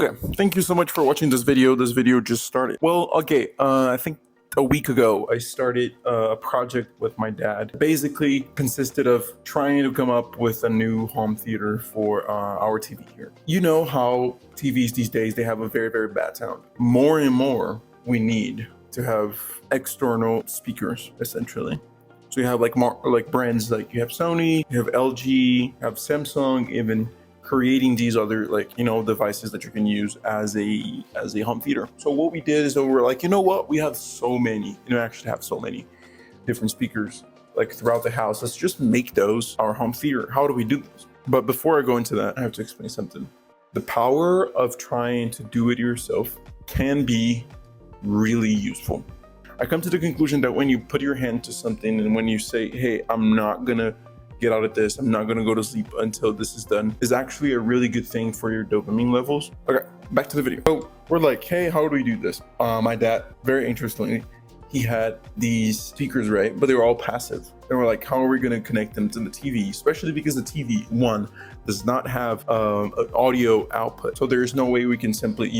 Okay, thank you so much for watching this video. This video just started. Well, okay, I think a week ago, I started a project with my dad. Basically consisted of trying to come up with a new home theater for our TV here. You know how TVs these days, they have a very, very bad sound. More and more, we need to have external speakers, essentially. So you have like more like brands like you have Sony, you have LG, you have Samsung, even creating these other devices that you can use as a home theater. So what we did is that we were like, you know what, we have so many, actually have so many different speakers like throughout the house. Let's just make those our home theater. How do we do this? But before I go into that, I have to explain something. The power of trying to do it yourself can be really useful. I come to the conclusion that when you put your hand to something and when you say, hey, I'm not gonna get out of this, I'm not gonna go to sleep until this is done, is actually a really good thing for your dopamine levels. Okay, back to the video. So we're like, hey, how do we do this? My dad, very interestingly, he had these speakers, right? But they were all passive. And we're like, how are we gonna connect them to the TV? Especially because the TV, one, does not have an audio output. So there's no way we can simply,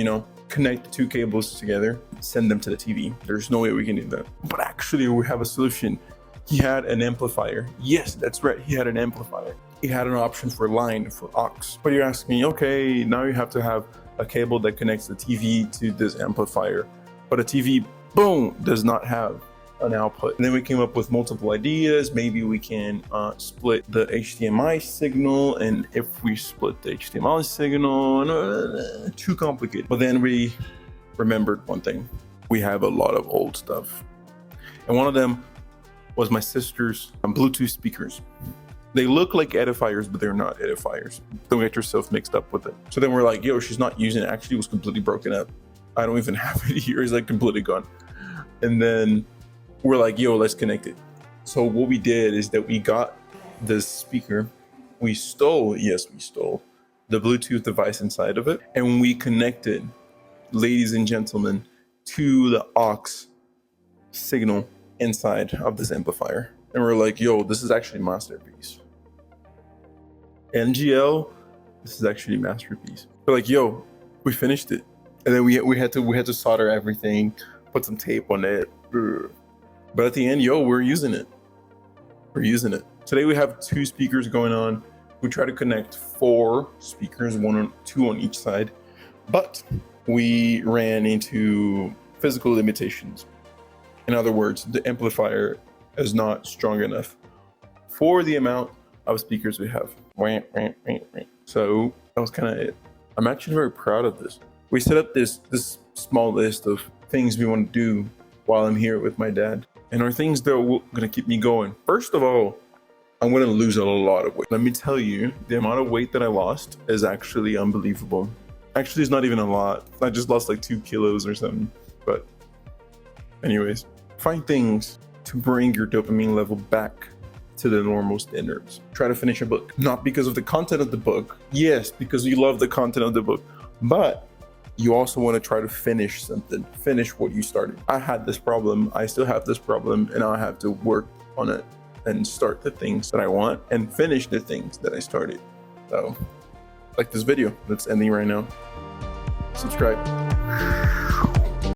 connect the two cables together, send them to the TV. There's no way we can do that. But actually we have a solution. He had an amplifier. Yes, that's right, he had an amplifier. He had an option for line, for aux. But you're asking me, okay, now you have to have a cable that connects the TV to this amplifier. But a TV, boom, does not have an output. And then we came up with multiple ideas. Maybe we can split the HDMI signal. And if we split the HDMI signal, too complicated. But then we remembered one thing. We have a lot of old stuff. And one of them was my sister's Bluetooth speakers. They look like edifiers, but they're not edifiers. Don't get yourself mixed up with it. So then we're like, yo, she's not using it. Actually, it was completely broken up. I don't even have it here. It's like completely gone. And then we're like, yo, let's connect it. So what we did is that we got this speaker. We stole the Bluetooth device inside of it. And we connected, ladies and gentlemen, to the aux signal inside of this amplifier. And we're like, yo, this is actually a masterpiece. NGL, this is actually a masterpiece. We're like, yo, we finished it. And then we had to solder everything, put some tape on it. But at the end, yo, we're using it. We're using it. Today we have 2 speakers going on. We try to connect 4 speakers, two on each side, but we ran into physical limitations. In other words, the amplifier is not strong enough for the amount of speakers we have. So that was kind of it. I'm actually very proud of this. We set up this small list of things we want to do while I'm here with my dad, and are things that are going to keep me going. First of all, I'm going to lose a lot of weight. Let me tell you, the amount of weight that I lost is actually unbelievable. Actually, it's not even a lot. I just lost like 2 kilos or something. But anyways, find things to bring your dopamine level back to the normal standards. Try to finish a book, not because of the content of the book. Yes, because you love the content of the book, but you also want to try to finish something, finish what you started. I had this problem, I still have this problem, and I have to work on it and start the things that I want and finish the things that I started. So, like this video that's ending right now. Subscribe.